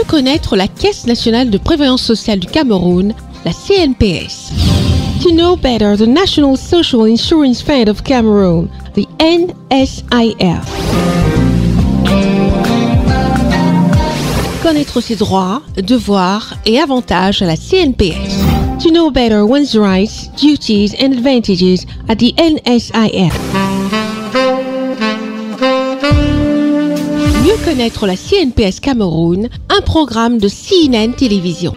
connaître la Caisse nationale de prévoyance sociale du Cameroun, la CNPS. To know better the National Social Insurance Fund of Cameroon, the NSIF. Connaître ses droits, devoirs et avantages à la CNPS. To know better one's rights, duties and advantages at the NSIF. Mieux connaître la CNPS Cameroun, un programme de CNN Télévision.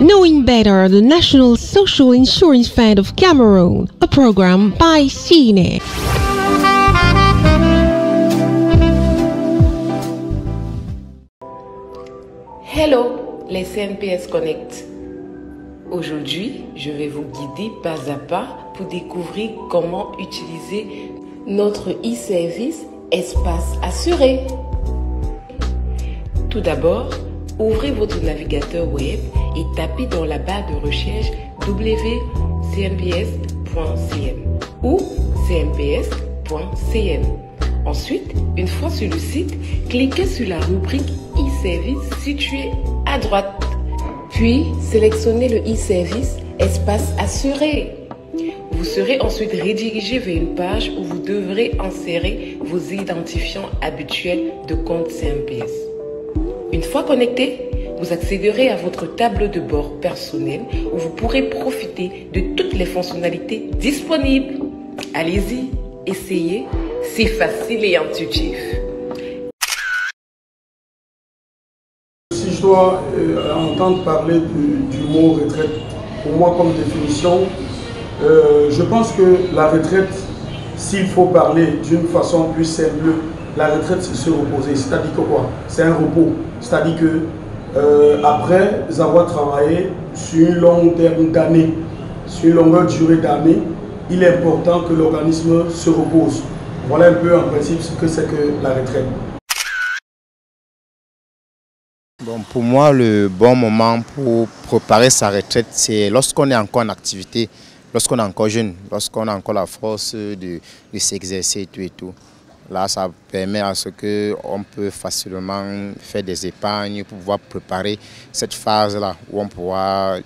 Knowing better the National Social Insurance Fund of Cameroon, a program by CNN. Hello, les CNPS Connect. Aujourd'hui, je vais vous guider pas à pas pour découvrir comment utiliser notre e-service Espace Assuré. Tout d'abord, ouvrez votre navigateur web et tapez dans la barre de recherche www.cnps.cm ou cnps.cm. Ensuite, une fois sur le site, cliquez sur la rubrique e-service située à droite. Puis, sélectionnez le e-service Espace Assuré. Vous serez ensuite redirigé vers une page où vous devrez insérer vos identifiants habituels de compte CNPS. Une fois connecté, vous accéderez à votre tableau de bord personnel où vous pourrez profiter de toutes les fonctionnalités disponibles. Allez-y, essayez, c'est facile et intuitif. Si je dois entendre parler du mot retraite, pour moi comme définition, je pense que la retraite, s'il faut parler d'une façon plus simple, la retraite c'est se reposer. C'est-à-dire que quoi? C'est un repos. C'est-à-dire que après avoir travaillé sur une longue terme d'années, sur une longue durée d'années, il est important que l'organisme se repose. Voilà un peu en principe ce que c'est que la retraite. Bon, pour moi, le bon moment pour préparer sa retraite, c'est lorsqu'on est encore en activité, lorsqu'on est encore jeune, lorsqu'on a encore la force de s'exercer et tout. Là, ça permet à ce qu'on peut facilement faire des épargnes pour pouvoir préparer cette phase-là où on pourra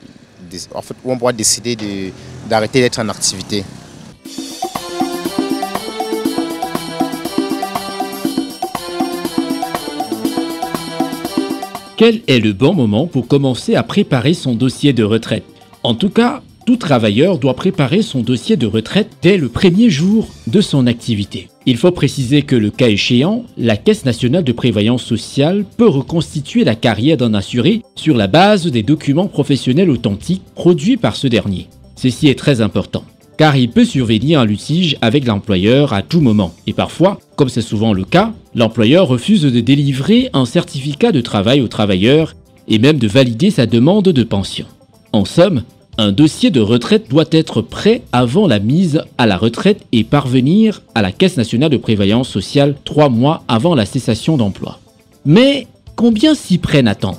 décider d'arrêter d'être en activité. Quel est le bon moment pour commencer à préparer son dossier de retraite? En tout cas, tout travailleur doit préparer son dossier de retraite dès le premier jour de son activité. Il faut préciser que le cas échéant, la Caisse nationale de prévoyance sociale peut reconstituer la carrière d'un assuré sur la base des documents professionnels authentiques produits par ce dernier. Ceci est très important, car il peut survenir un litige avec l'employeur à tout moment. Et parfois, comme c'est souvent le cas, l'employeur refuse de délivrer un certificat de travail au travailleur et même de valider sa demande de pension. En somme, un dossier de retraite doit être prêt avant la mise à la retraite et parvenir à la Caisse nationale de prévoyance sociale 3 mois avant la cessation d'emploi. Mais combien s'y prennent à temps?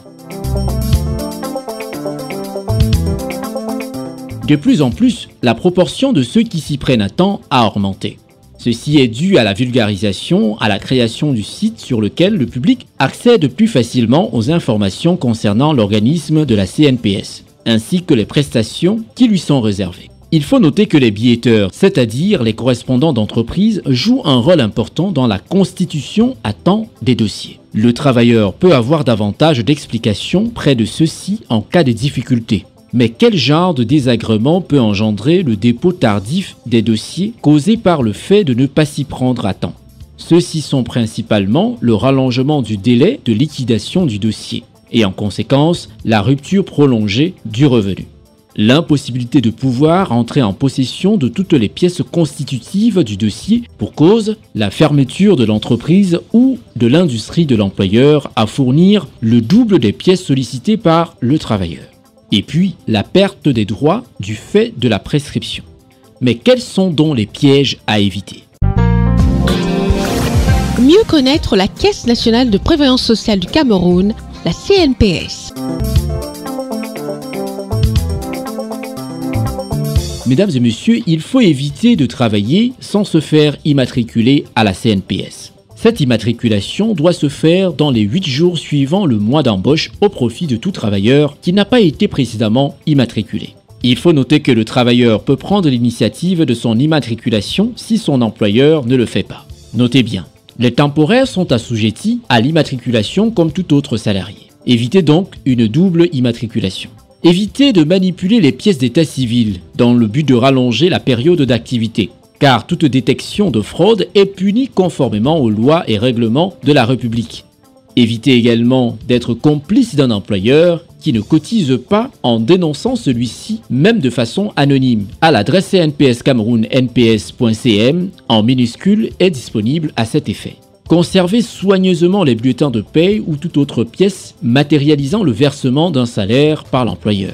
De plus en plus, la proportion de ceux qui s'y prennent à temps a augmenté. Ceci est dû à la vulgarisation, à la création du site sur lequel le public accède plus facilement aux informations concernant l'organisme de la CNPS, ainsi que les prestations qui lui sont réservées. Il faut noter que les billetteurs, c'est-à-dire les correspondants d'entreprise, jouent un rôle important dans la constitution à temps des dossiers. Le travailleur peut avoir davantage d'explications près de ceux-ci en cas de difficulté. Mais quel genre de désagrément peut engendrer le dépôt tardif des dossiers causé par le fait de ne pas s'y prendre à temps? Ceux-ci sont principalement le rallongement du délai de liquidation du dossier et en conséquence la rupture prolongée du revenu. L'impossibilité de pouvoir entrer en possession de toutes les pièces constitutives du dossier pour cause la fermeture de l'entreprise ou de l'industrie de l'employeur à fournir le double des pièces sollicitées par le travailleur. Et puis, la perte des droits du fait de la prescription. Mais quels sont donc les pièges à éviter? Mieux connaître la Caisse nationale de prévoyance sociale du Cameroun, la CNPS. Mesdames et messieurs, il faut éviter de travailler sans se faire immatriculer à la CNPS. Cette immatriculation doit se faire dans les 8 jours suivant le mois d'embauche au profit de tout travailleur qui n'a pas été précédemment immatriculé. Il faut noter que le travailleur peut prendre l'initiative de son immatriculation si son employeur ne le fait pas. Notez bien, les temporaires sont assujettis à l'immatriculation comme tout autre salarié. Évitez donc une double immatriculation. Évitez de manipuler les pièces d'état civil dans le but de rallonger la période d'activité, car toute détection de fraude est punie conformément aux lois et règlements de la République. Évitez également d'être complice d'un employeur qui ne cotise pas en dénonçant celui-ci, même de façon anonyme, à l'adresse cnps-cameroun-nps.cm en minuscule est disponible à cet effet. Conservez soigneusement les bulletins de paye ou toute autre pièce matérialisant le versement d'un salaire par l'employeur.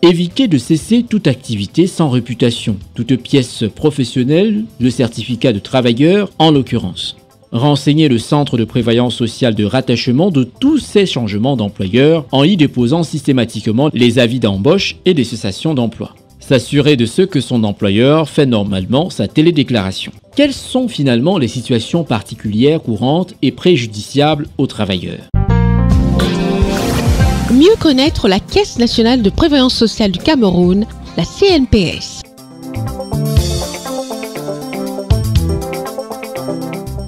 Évitez de cesser toute activité sans réputation, toute pièce professionnelle, le certificat de travailleur en l'occurrence. Renseignez le centre de prévoyance sociale de rattachement de tous ces changements d'employeur en y déposant systématiquement les avis d'embauche et des cessations d'emploi. S'assurer de ce que son employeur fait normalement sa télédéclaration. Quelles sont finalement les situations particulières courantes et préjudiciables aux travailleurs? Mieux connaître la Caisse nationale de prévoyance sociale du Cameroun, la CNPS.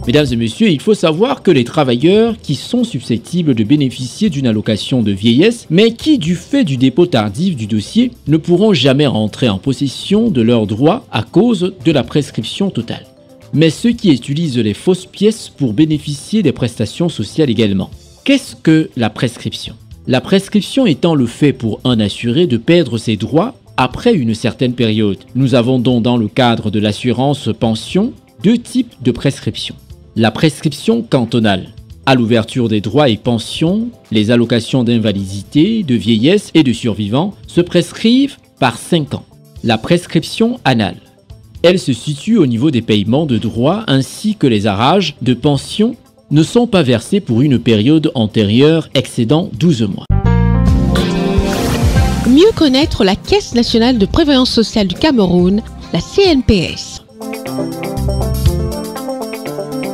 Mesdames et messieurs, il faut savoir que les travailleurs qui sont susceptibles de bénéficier d'une allocation de vieillesse, mais qui, du fait du dépôt tardif du dossier, ne pourront jamais rentrer en possession de leurs droits à cause de la prescription totale. Mais ceux qui utilisent les fausses pièces pour bénéficier des prestations sociales également. Qu'est-ce que la prescription? La prescription étant le fait pour un assuré de perdre ses droits après une certaine période. Nous avons donc dans le cadre de l'assurance pension 2 types de prescription. La prescription cantonale. À l'ouverture des droits et pensions, les allocations d'invalidité, de vieillesse et de survivants se prescrivent par 5 ans. La prescription anale. Elle se situe au niveau des paiements de droits ainsi que les arrages de pension ne sont pas versés pour une période antérieure excédant 12 mois. Mieux connaître la Caisse nationale de prévoyance sociale du Cameroun, la CNPS.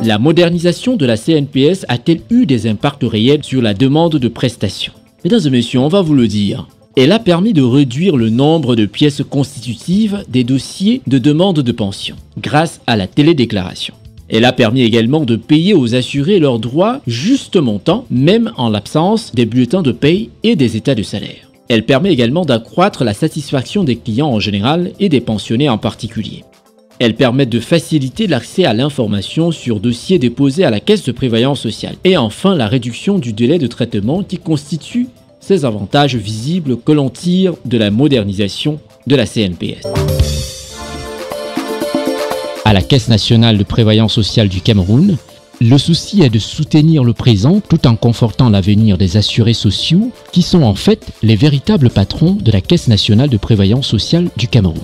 La modernisation de la CNPS a-t-elle eu des impacts réels sur la demande de prestations? Mesdames et messieurs, on va vous le dire. Elle a permis de réduire le nombre de pièces constitutives des dossiers de demande de pension grâce à la télédéclaration. Elle a permis également de payer aux assurés leurs droits juste montant, même en l'absence des bulletins de paye et des états de salaire. Elle permet également d'accroître la satisfaction des clients en général et des pensionnés en particulier. Elle permet de faciliter l'accès à l'information sur dossiers déposés à la Caisse de prévoyance sociale. Et enfin, la réduction du délai de traitement qui constitue ces avantages visibles que l'on tire de la modernisation de la CNPS. À la Caisse nationale de prévoyance sociale du Cameroun, le souci est de soutenir le présent tout en confortant l'avenir des assurés sociaux qui sont en fait les véritables patrons de la Caisse nationale de prévoyance sociale du Cameroun.